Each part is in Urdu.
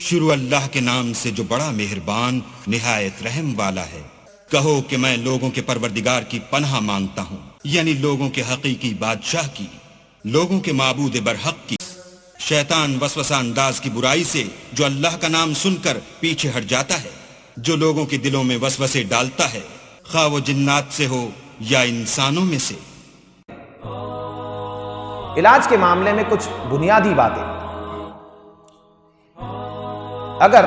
شروع اللہ کے نام سے جو بڑا مہربان نہایت رحم والا ہے۔ کہو کہ میں لوگوں کے پروردگار کی پناہ مانگتا ہوں، یعنی لوگوں کے حقیقی بادشاہ کی، لوگوں کے معبود برحق کی، شیطان وسوسہ انداز کی برائی سے جو اللہ کا نام سن کر پیچھے ہٹ جاتا ہے، جو لوگوں کے دلوں میں وسوسے ڈالتا ہے، خواہ وہ جنات سے ہو یا انسانوں میں سے۔ علاج کے معاملے میں کچھ بنیادی باتیں۔ اگر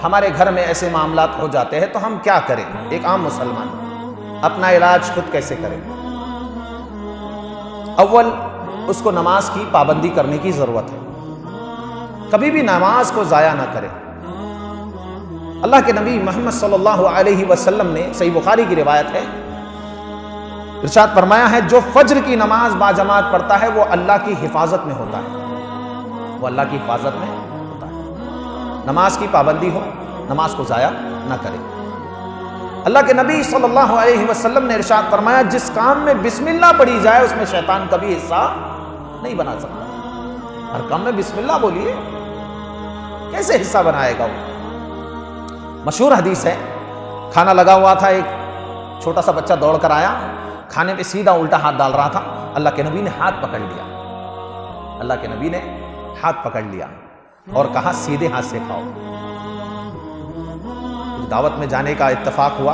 ہمارے گھر میں ایسے معاملات ہو جاتے ہیں تو ہم کیا کریں؟ ایک عام مسلمان اپنا علاج خود کیسے کریں؟ اول اس کو نماز کی پابندی کرنے کی ضرورت ہے، کبھی بھی نماز کو ضائع نہ کرے۔ اللہ کے نبی محمد صلی اللہ علیہ وسلم نے، صحیح بخاری کی روایت ہے، ارشاد فرمایا ہے جو فجر کی نماز باجماعت پڑھتا ہے وہ اللہ کی حفاظت میں ہوتا ہے، وہ اللہ کی حفاظت میں ہوتا ہے۔ نماز کی پابندی ہو، نماز کو ضائع نہ کرے۔ اللہ کے نبی صلی اللہ علیہ وسلم نے ارشاد فرمایا جس کام میں بسم اللہ پڑھی جائے اس میں شیطان کبھی حصہ نہیں بنا سکتا۔ ہر کام میں بسم اللہ بولیے، کیسے حصہ بنائے گا وہ؟ مشہور حدیث ہے، کھانا لگا ہوا تھا، ایک چھوٹا سا بچہ دوڑ کر آیا، کھانے پہ سیدھا الٹا ہاتھ ڈال رہا تھا، اللہ کے نبی نے ہاتھ پکڑ لیا، اللہ کے نبی نے ہاتھ پکڑ لیا اور کہا سیدھے ہاتھ سے کھاؤ۔ دعوت میں جانے کا اتفاق ہوا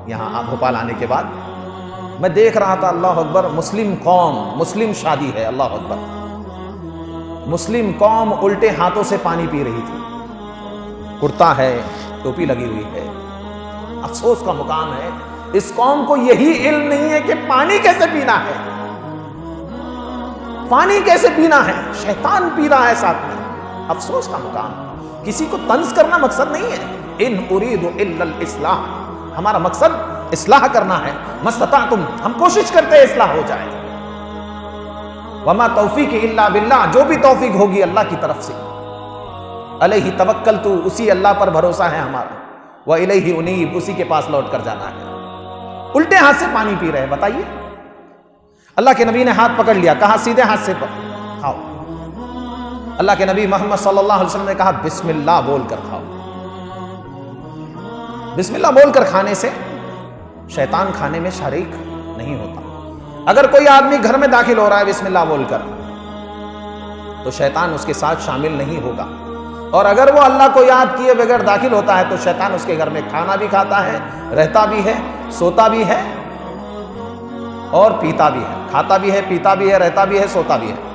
یہاں بھوپال آنے کے بعد، میں دیکھ رہا تھا اللہ اکبر، مسلم قوم، مسلم شادی ہے، اللہ اکبر، مسلم قوم الٹے ہاتھوں سے پانی پی رہی تھی، کرتا ہے، ٹوپی لگی ہوئی ہے۔ افسوس کا مقام ہے اس قوم کو یہی علم نہیں ہے کہ پانی کیسے پینا ہے، پانی کیسے پینا ہے، شیطان پی رہا ہے ساتھ میں۔ افسوس کا مقام، کسی کو طنز کرنا مقصد نہیں ہے، ان اريد الا الاصلاح، ہمارا مقصد اصلاح کرنا ہے، مستطعتم، ہم کوشش کرتے ہیں اصلاح ہو جائے۔ وما توفیق الا باللہ، جو بھی توفیق ہوگی اللہ کی طرف سے، علیہ توکلت، اسی اللہ پر بھروسہ ہے ہمارا، وإلیہ انیب، اسی کے پاس لوٹ کر جانا ہے۔ الٹے ہاتھ سے پانی پی رہے ہیں، بتائیے۔ اللہ کے نبی نے ہاتھ پکڑ لیا، کہا سیدھے ہاتھ سے کھاؤ۔ اللہ کے نبی محمد صلی اللہ علیہ وسلم نے کہا بسم اللہ بول کر کھاؤ۔ بسم اللہ بول کر کھانے سے شیطان کھانے میں شریک نہیں ہوتا۔ اگر کوئی آدمی گھر میں داخل ہو رہا ہے بسم اللہ بول کر تو شیطان اس کے ساتھ شامل نہیں ہوگا، اور اگر وہ اللہ کو یاد کیے بغیر داخل ہوتا ہے تو شیطان اس کے گھر میں کھانا بھی کھاتا ہے، رہتا بھی ہے، سوتا بھی ہے اور پیتا بھی ہے، کھاتا بھی ہے، پیتا بھی ہے، رہتا بھی ہے، سوتا بھی ہے۔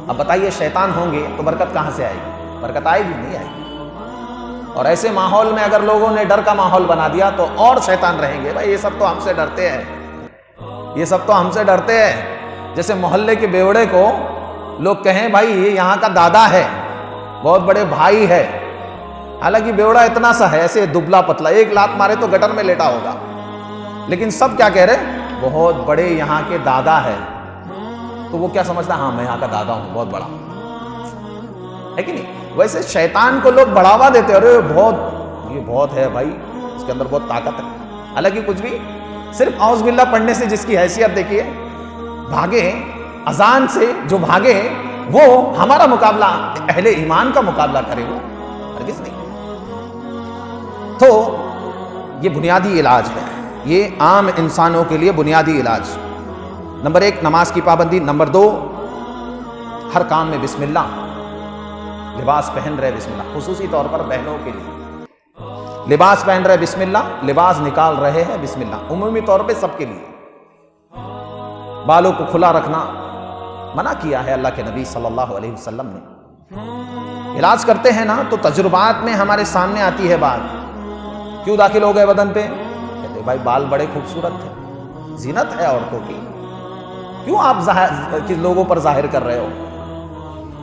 اب بتائیے شیطان ہوں گے تو برکت کہاں سے آئے گی؟ برکت آئے گی نہیں آئے گی۔ اور ایسے ماحول میں اگر لوگوں نے ڈر کا ماحول بنا دیا تو اور شیطان رہیں گے، بھائی یہ سب تو ہم سے ڈرتے ہیں، یہ سب تو ہم سے ڈرتے ہیں۔ جیسے محلے کے بیوڑے کو لوگ کہیں بھائی یہ یہاں کا دادا ہے، بہت بڑے بھائی ہے، حالانکہ بیوڑا اتنا سا ہے، ایسے دبلا پتلا، ایک لات مارے تو گٹر میں لیٹا ہوگا، لیکن سب کیا کہہ رہے؟ بہت بڑے یہاں کے دادا ہے۔ تو وہ کیا سمجھتا ہے؟ ہاں میں یہاں کا دادا ہوں، بہت بڑا ہے کہ نہیں؟ ویسے شیطان کو لوگ بڑھاوا دیتے، ارے یہ بہت ہے بھائی، اس کے اندر بہت طاقت ہے، حالانکہ کچھ بھی، صرف اعوذ باللہ پڑھنے سے جس کی حیثیت دیکھیے، بھاگے اذان سے جو بھاگے وہ ہمارا مقابلہ، اہل ایمان کا مقابلہ کرے، وہ ہرگز نہیں۔ تو یہ بنیادی علاج ہے، یہ عام انسانوں کے لیے بنیادی علاج۔ نمبر 1 نماز کی پابندی، نمبر 2 ہر کام میں بسم اللہ، لباس پہن رہے بسم اللہ، خصوصی طور پر بہنوں کے لیے لباس پہن رہے بسم اللہ، لباس نکال رہے ہیں بسم اللہ، عمومی طور پہ سب کے لیے۔ بالوں کو کھلا رکھنا منع کیا ہے اللہ کے نبی صلی اللہ علیہ وسلم نے۔ علاج کرتے ہیں نا تو تجربات میں ہمارے سامنے آتی ہے بات، کیوں داخل ہو گئے بدن پہ؟ کہتے بھائی بال بڑے خوبصورت تھے، زینت ہے عورتوں کی، کیوں آپ لوگوں پر ظاہر کر رہے ہو؟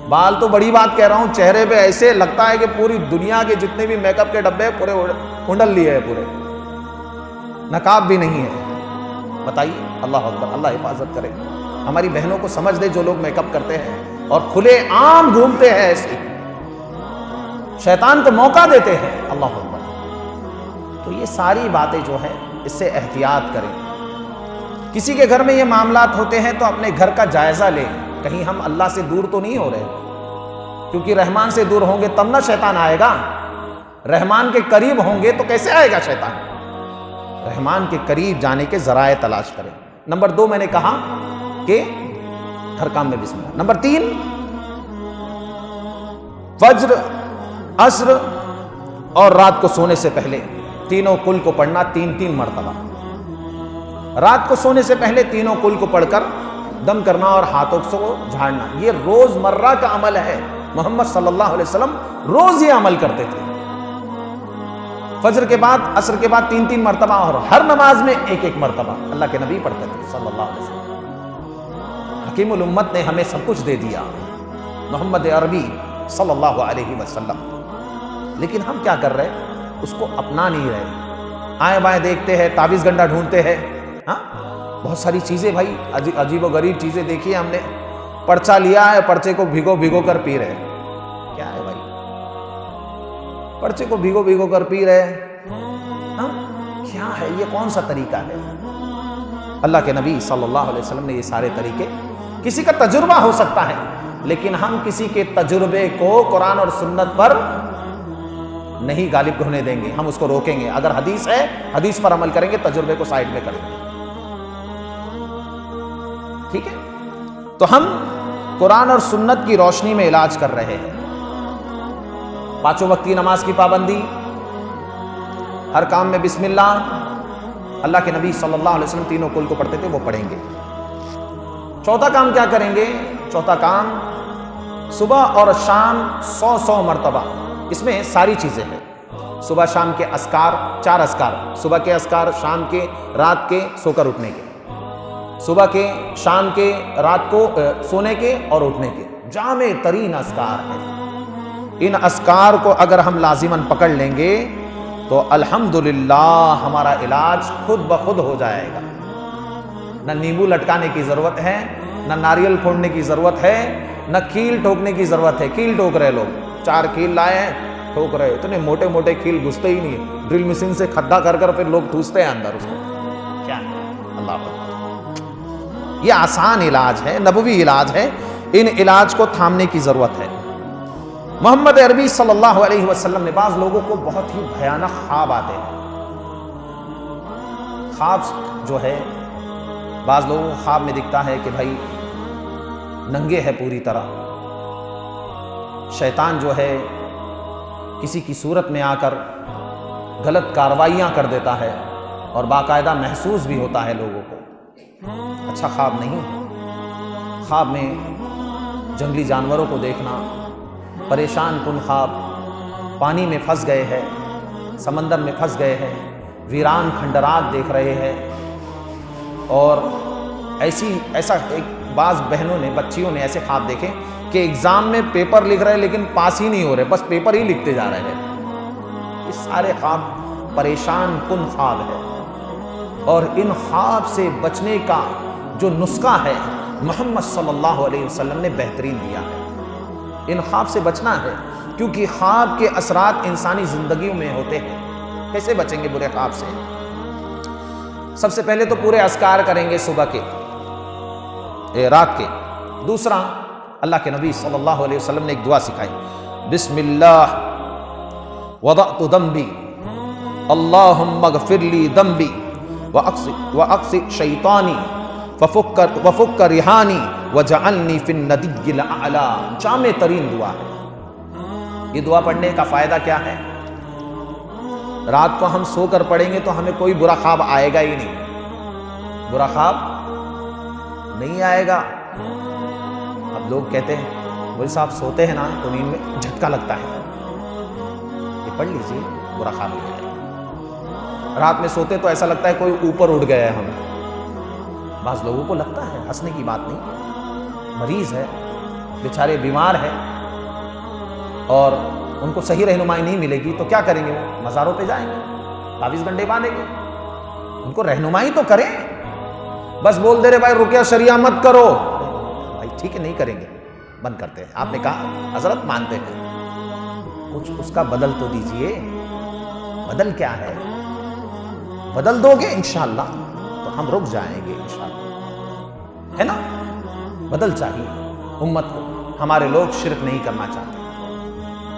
بال تو بڑی بات کہہ رہا ہوں، چہرے پہ ایسے لگتا ہے کہ پوری دنیا کے جتنے بھی میک اپ کے ڈبے پورے انڈل لیے ہیں، پورے نقاب بھی نہیں ہے۔ بتائیے، اللہ اکبر، اللہ حفاظت کرے۔ ہماری بہنوں کو سمجھ دے جو لوگ میک اپ کرتے ہیں اور کھلے عام گھومتے ہیں، ایسے شیطان کو موقع دیتے ہیں، اللہ اکبر۔ تو یہ ساری باتیں جو ہیں اس سے احتیاط کریں۔ کسی کے گھر میں یہ معاملات ہوتے ہیں تو اپنے گھر کا جائزہ لیں، کہیں ہم اللہ سے دور تو نہیں ہو رہے، کیونکہ رحمان سے دور ہوں گے تب نہ شیطان آئے گا. رحمان کے قریب ہوں گے تو کیسے آئے گا شیطان؟ رحمان کے قریب جانے کے ذرائع تلاش کریں. نمبر 2 میں نے کہا کہ ہر کام میں بسم اللہ. نمبر 3 فجر، عصر اور رات کو سونے سے پہلے تینوں کل کو پڑھنا 3 مرتبہ. رات کو سونے سے پہلے تینوں کل کو پڑھ کر دم کرنا اور ہاتھوں کو جھاڑنا. یہ روز مرہ کا عمل ہے. محمد صلی اللہ علیہ وسلم روز یہ عمل کرتے تھے. فجر کے بعد، عصر کے بعد 3 مرتبہ، اور ہر نماز میں 1 مرتبہ اللہ کے نبی پڑھتے تھے صلی اللہ علیہ وسلم. حکیم الامت نے ہمیں سب کچھ دے دیا، محمد عربی صلی اللہ علیہ وسلم، لیکن ہم کیا کر رہے؟ اس کو اپنا نہیں رہے. آئیں بائیں دیکھتے ہیں، تعویذ گنڈا ڈھونڈتے ہیں. ہاں بہت ساری چیزیں بھائی، عجیب و غریب چیزیں دیکھی ہم نے. پرچہ لیا ہے، پرچے کو بھگو کر پی رہے. کیا ہے بھائی؟ پرچے کو بھگو کر پی رہے. ہاں کیا ہے یہ؟ کون سا طریقہ ہے؟ اللہ کے نبی صلی اللہ علیہ وسلم نے یہ سارے طریقے، کسی کا تجربہ ہو سکتا ہے لیکن ہم کسی کے تجربے کو قرآن اور سنت پر نہیں غالب ہونے دیں گے. ہم اس کو روکیں گے. اگر حدیث ہے، حدیث پر عمل کریں گے، تجربے کو سائڈ میں کریں گے. ٹھیک ہے؟ تو ہم قرآن اور سنت کی روشنی میں علاج کر رہے ہیں. 5 وقت کی نماز کی پابندی، ہر کام میں بسم اللہ. اللہ کے نبی صلی اللہ علیہ وسلم تینوں کل کو پڑھتے تھے، وہ پڑھیں گے. چوتھا کام کیا کریں گے؟ چوتھا کام صبح اور شام 100 مرتبہ. اس میں ساری چیزیں ہیں. صبح شام کے اذکار، 4 اذکار. صبح کے اذکار، شام کے، رات کے سو کر اٹھنے کے. صبح کے، شام کے، رات کو سونے کے اور اٹھنے کے. جامع ترین اذکار ہیں. ان اذکار کو اگر ہم لازماً پکڑ لیں گے تو الحمدللہ ہمارا علاج خود بخود ہو جائے گا. نہ نیمبو لٹکانے کی ضرورت ہے، نہ ناریل پھوڑنے کی ضرورت ہے، نہ کیل ٹھوکنے کی ضرورت ہے. کیل ٹھوک رہے لوگ، 4 کیل لائے ہیں، ٹھوک رہے. اتنے موٹے موٹے کیل گھستے ہی نہیں. ڈرل مشین سے کھڈا کر کر پھر لوگ ٹھوستے ہیں اندر اس کو. کیا ہے؟ اللہ اکبر. یہ آسان علاج ہے، نبوی علاج ہے. ان علاج کو تھامنے کی ضرورت ہے. محمد عربی صلی اللہ علیہ وسلم نے، بعض لوگوں کو بہت ہی بھیانک خواب آتے ہیں. خواب جو ہے، بعض لوگوں کو خواب میں دکھتا ہے کہ بھائی ننگے ہے پوری طرح. شیطان جو ہے کسی کی صورت میں آ کر غلط کارروائیاں کر دیتا ہے اور باقاعدہ محسوس بھی ہوتا ہے لوگوں کو. اچھا خواب نہیں ہے. خواب میں جنگلی جانوروں کو دیکھنا، پریشان کن خواب، پانی میں پھنس گئے ہیں، سمندر میں پھنس گئے ہیں، ویران کھنڈرات دیکھ رہے ہیں. اور ایسا ایک بعض بہنوں نے، بچیوں نے ایسے خواب دیکھے کہ ایگزام میں پیپر لکھ رہے لیکن پاس ہی نہیں ہو رہے، بس پیپر ہی لکھتے جا رہے ہیں. یہ سارے خواب پریشان کن خواب ہے. اور ان خواب سے بچنے کا جو نسخہ ہے محمد صلی اللہ علیہ وسلم نے بہترین دیا ہے. ان خواب سے بچنا ہے کیونکہ خواب کے اثرات انسانی زندگیوں میں ہوتے ہیں. کیسے بچیں گے برے خواب سے؟ سب سے پہلے تو پورے اذکار کریں گے صبح کے، رات کے. دوسرا، اللہ کے نبی صلی اللہ علیہ وسلم نے ایک دعا سکھائی، بسم اللہ وضعت ذنبی اللہم اغفر لی ذنبی واقص شیطانی وفک ریحانی وجعلنی فی الندی الاعلی. جامع ترین دعا ہے. یہ دعا پڑھنے کا فائدہ کیا ہے؟ رات کو ہم سو کر پڑھیں گے تو ہمیں کوئی برا خواب آئے گا ہی نہیں. برا خواب نہیں آئے گا. اب لوگ کہتے ہیں مولوی صاحب سوتے ہیں نا تو نیند میں جھٹکا لگتا ہے. یہ پڑھ لیجیے، برا خواب نہیں آئے گا. رات میں سوتے تو ایسا لگتا ہے کوئی اوپر اٹھ گیا ہے ہم. بعض لوگوں کو لگتا ہے، ہنسنے کی بات نہیں. مریض ہے، بیچارے بیمار ہیں اور ان کو صحیح رہنمائی نہیں ملے گی تو کیا کریں گے؟ وہ مزاروں پہ جائیں گے، تعویذ گنڈے باندھیں گے. ان کو رہنمائی تو کریں. بس بول دے رہے بھائی رقیہ شریعہ مت کرو. بھائی ٹھیک ہے، نہیں کریں گے، بند کرتے ہیں. آپ نے کہا حضرت مانتے ہیں، کچھ اس کا بدل تو دیجئے. بدل کیا ہے؟ بدل دو گے انشاءاللہ تو ہم رک جائیں گے انشاءاللہ. ہے نا؟ بدل چاہیے امت کو. ہمارے لوگ شرک نہیں کرنا چاہتے.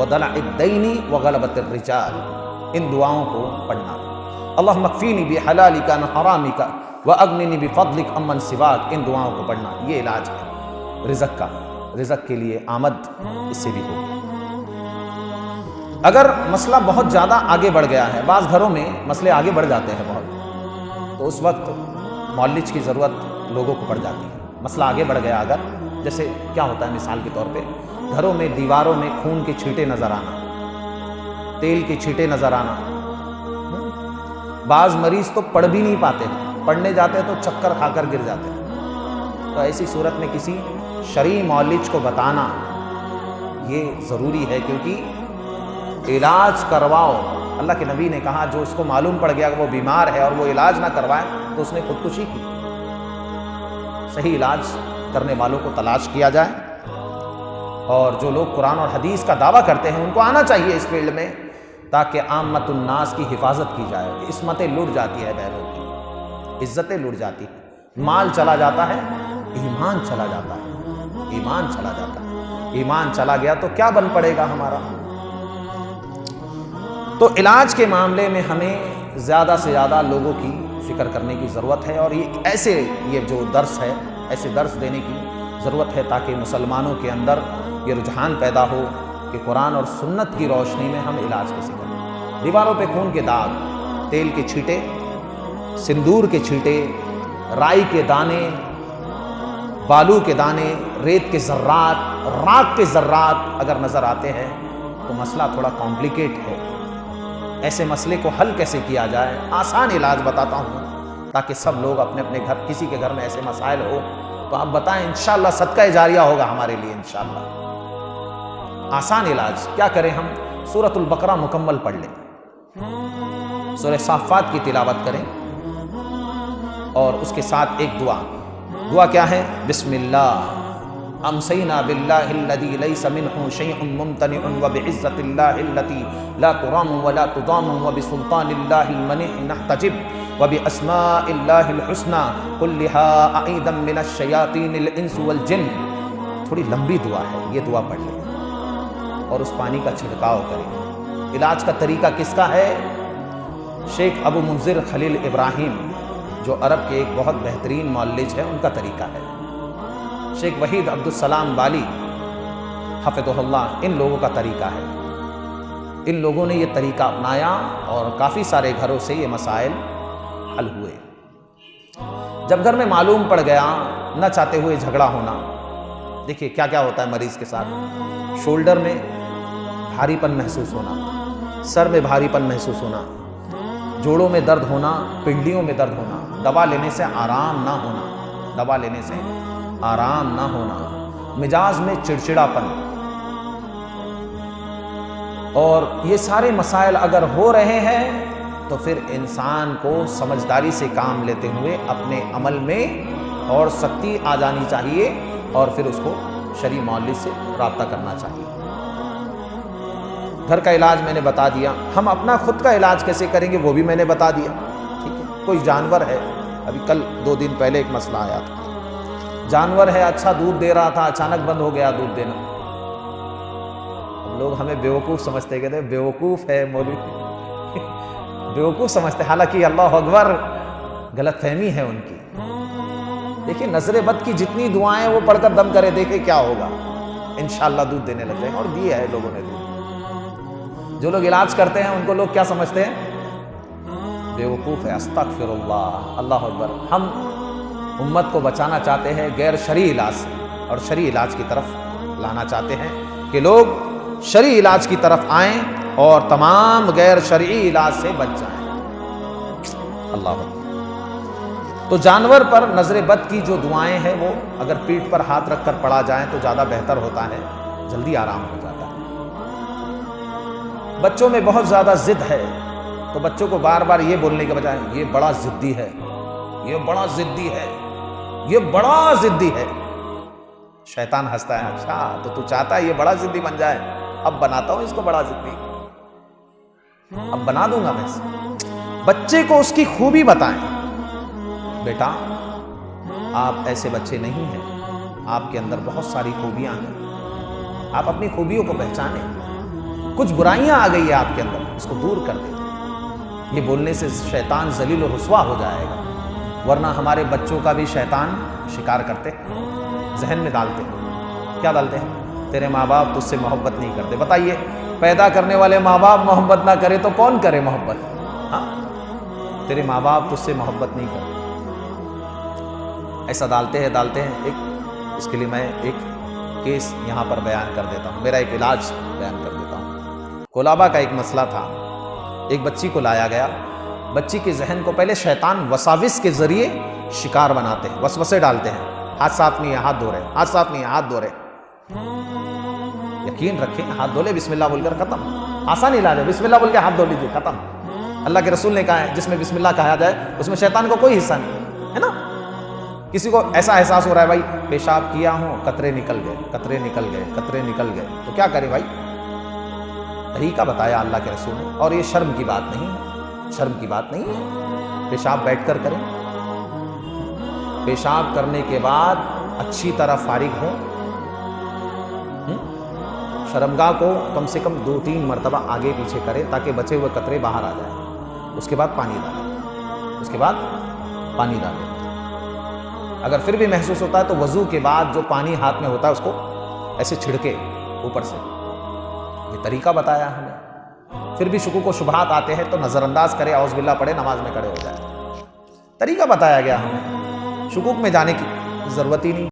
وضلع الدین وغلبۃ الرجال، ان دعاؤں کو پڑھنا۔ اللہم اکفینی بحلالک عن حرامک واغننی بفضلک عمن سواک، ان دعاؤں کو پڑھنا، یہ علاج ہے رزق کا، رزق کے لیے آمد اس سے بھی ہوگی۔ اگر مسئلہ بہت زیادہ آگے بڑھ گیا ہے، بعض گھروں میں مسئلے آگے بڑھ جاتے ہیں بہت، تو اس وقت معالج کی ضرورت لوگوں کو پڑ جاتی ہے۔ مسئلہ آگے بڑھ گیا اگر، جیسے کیا ہوتا ہے مثال کے طور پہ، گھروں میں دیواروں میں خون کے چھینٹے نظر آنا، تیل کے چھینٹے نظر آنا، بعض مریض تو پڑھ بھی نہیں پاتے، پڑھنے جاتے ہیں تو چکر کھا کر گر جاتے ہیں، تو ایسی صورت میں کسی شرعی معالج کو بتانا یہ ضروری ہے، کیونکہ علاج کرواؤ، اللہ کے نبی نے کہا جو اس کو معلوم پڑ گیا کہ وہ بیمار ہے اور وہ علاج نہ کروائے تو اس نے خودکشی کی۔ صحیح علاج کرنے والوں کو تلاش کیا جائے، اور جو لوگ قرآن اور حدیث کا دعویٰ کرتے ہیں ان کو آنا چاہیے اس فیلڈ میں، تاکہ عامت الناس کی حفاظت کی جائے۔ عصمتیں لٹ جاتی ہے بہنوں کی، عزتیں لٹ جاتی ہیں، مال چلا جاتا ہے، ایمان چلا جاتا ہے، ایمان چلا جاتا ہے، ایمان چلا گیا تو کیا بن پڑے گا ہمارا؟ تو علاج کے معاملے میں ہمیں زیادہ سے زیادہ لوگوں کی فکر کرنے کی ضرورت ہے، اور یہ جو درس ہے، ایسے درس دینے کی ضرورت ہے تاکہ مسلمانوں کے اندر یہ رجحان پیدا ہو کہ قرآن اور سنت کی روشنی میں ہم علاج کیسے کریں۔ دیواروں پہ خون کے داغ، تیل کے چھینٹے، سندور کے چھینٹے، رائی کے دانے، بالو کے دانے، ریت کے ذرات، راکھ کے ذرات اگر نظر آتے ہیں تو مسئلہ تھوڑا کمپلیکیٹ ہے۔ ایسے مسئلے کو حل کیسے کیا جائے، آسان علاج بتاتا ہوں تاکہ سب لوگ اپنے اپنے گھر، کسی کے گھر میں ایسے مسائل ہو تو آپ بتائیں، انشاءاللہ صدقہ جاریہ ہوگا ہمارے لیے انشاءاللہ۔ آسان علاج کیا کریں ہم؟ سورۃ البقرہ مکمل پڑھ لیں، سورہ صافات کی تلاوت کریں، اور اس کے ساتھ ایک دعا کیا ہے؟ بسم اللہ امسینا باللہ الذی لیس منہ شیء ممتنع وبعزت اللہ التی لا ترام ولا تضام وبسلطان اللہ المنیع نحتجب وباسماء اللہ الحسنى كلها اعیدا من الشیاطین الانس والجن۔ تھوڑی لمبی دعا ہے، یہ دعا پڑھ لیں اور اس پانی کا چھڑکاؤ کریں۔ علاج کا طریقہ کس کا ہے؟ شیخ ابو منذر خلیل ابراہیم جو عرب کے ایک بہت بہترین معالج ہے، ان کا طریقہ ہے۔ شیخ وحید عبدالسلام بالی حفظہ اللہ، ان لوگوں کا طریقہ ہے۔ ان لوگوں نے یہ طریقہ اپنایا اور کافی سارے گھروں سے یہ مسائل حل ہوئے۔ جب گھر میں معلوم پڑ گیا، نہ چاہتے ہوئے جھگڑا ہونا، دیکھیے کیا کیا ہوتا ہے مریض کے ساتھ، شولڈر میں بھاری پن محسوس ہونا، سر میں بھاری پن محسوس ہونا، جوڑوں میں درد ہونا، پنڈلیوں میں درد ہونا، دوا لینے سے آرام نہ ہونا، دوا لینے سے آرام نہ ہونا، مزاج میں چڑچڑاپن، اور یہ سارے مسائل اگر ہو رہے ہیں تو پھر انسان کو سمجھداری سے کام لیتے ہوئے اپنے عمل میں اور سختی آ جانی چاہیے، اور پھر اس کو شرعی معالج سے رابطہ کرنا چاہیے۔ گھر کا علاج میں نے بتا دیا، ہم اپنا خود کا علاج کیسے کریں گے وہ بھی میں نے بتا دیا، ٹھیک ہے۔ کوئی جانور ہے، ابھی کل 2 دن پہلے ایک مسئلہ آیا تھا، جانور ہے اچھا دودھ دے رہا تھا، اچانک بند ہو گیا دودھ دینا۔ لوگ ہمیں بیوقوف سمجھتے، کہتے ہیں بیوقوف ہے مولوی، بیوقوف سمجھتے، حالانکہ اللہ اکبر غلط فہمی ہے ان کی۔ دیکھیں نظر بد کی جتنی دعائیں وہ پڑھ کر دم کرے، دیکھیں کیا ہوگا، انشاءاللہ دودھ دینے لگ جائیں گے، اور دیے ہے لوگوں نے دودھ۔ جو لوگ علاج کرتے ہیں ان کو لوگ کیا سمجھتے ہیں؟ بیوقوف ہے۔ استغفر اللہ، اللہ اکبر۔ ہم امت کو بچانا چاہتے ہیں غیر شرعی علاج سے، اور شرعی علاج کی طرف لانا چاہتے ہیں کہ لوگ شرعی علاج کی طرف آئیں اور تمام غیر شرعی علاج سے بچ جائیں۔ اللہ اکبر۔ تو جانور پر نظر بد کی جو دعائیں ہیں وہ اگر پیٹھ پر ہاتھ رکھ کر پڑھا جائیں تو زیادہ بہتر ہوتا ہے، جلدی آرام ہو جاتا ہے۔ بچوں میں بہت زیادہ ضد ہے، تو بچوں کو بار بار یہ بولنے کے بجائے یہ بڑا ضدی ہے، یہ بڑا ضدی ہے، یہ بڑا ضدی ہے۔ شیطان ہنستا ہے، اچھا تو چاہتا ہے یہ بڑا ضدی بن جائے، اب بناتا ہوں اس کو بڑا ضدی، اب بنا دوں گا میں اسے۔ بچے کو اس کی خوبی بتائیں، بیٹا آپ ایسے بچے نہیں ہیں، آپ کے اندر بہت ساری خوبیاں ہیں، آپ اپنی خوبیوں کو پہچانیں، کچھ برائیاں آ گئی ہے آپ کے اندر، اس کو دور کر دیں۔ یہ بولنے سے شیطان ذلیل و رسوا ہو جائے گا، ورنہ ہمارے بچوں کا بھی شیطان شکار کرتے ہیں، ذہن میں ڈالتے ہیں۔ کیا ڈالتے ہیں؟ تیرے ماں باپ تجھ سے محبت نہیں کرتے۔ بتائیے، پیدا کرنے والے ماں باپ محبت نہ کرے تو کون کرے محبت؟ ہاں، تیرے ماں باپ تجھ سے محبت نہیں کرتے، ایسا ڈالتے ہیں۔ ایک اس کے لیے میں ایک کیس یہاں پر بیان کر دیتا ہوں، میرا ایک علاج بیان کر دیتا ہوں۔ کولابہ کا ایک مسئلہ تھا، ایک بچی کو لایا گیا، بچی کے ذہن کو پہلے شیطان وساوس کے ذریعے شکار بناتے ہیں، وسوسے ڈالتے ہیں، ہاتھ صاف نہیں ہے ہاتھ دھو رہے، ہاتھ صاف نہیں ہے ہاتھ دھو رہے۔ یقین رکھیں، ہاتھ دھو لے بسم اللہ بول کر، ختم۔ آسان علاج ہے، بسم اللہ بول کے ہاتھ دھو لیجیے، ختم۔ اللہ کے رسول نے کہا ہے جس میں بسم اللہ کہا جائے اس میں شیطان کو کوئی حصہ نہیں ہے نا۔ کسی کو ایسا احساس ہو رہا ہے بھائی پیشاب کیا ہوں، قطرے نکل گئے، قطرے نکل گئے، قطرے نکل گئے، تو کیا کرے بھائی؟ طریقہ بتایا اللہ کے رسول نے، اور یہ شرم کی بات نہیں ہے، شرم کی بات نہیں ہے۔ پیشاب بیٹھ کر کریں، پیشاب کرنے کے بعد اچھی طرح فارغ ہوں، شرمگاہ کو کم سے کم 2-3 مرتبہ آگے پیچھے کریں تاکہ بچے ہوئے قطرے باہر آ جائیں۔ اس کے بعد پانی ڈالیں، اگر پھر بھی محسوس ہوتا ہے تو وضو کے بعد جو پانی ہاتھ میں ہوتا ہے اس کو ایسے چھڑکے اوپر سے، یہ طریقہ بتایا ہمیں۔ پھر بھی شکوک و شبہات آتے ہیں تو نظر انداز کرے، اعوذ باللہ پڑھے، نماز میں کھڑے ہو جائے۔ طریقہ بتایا گیا ہمیں، شکوک میں جانے کی ضرورت ہی نہیں۔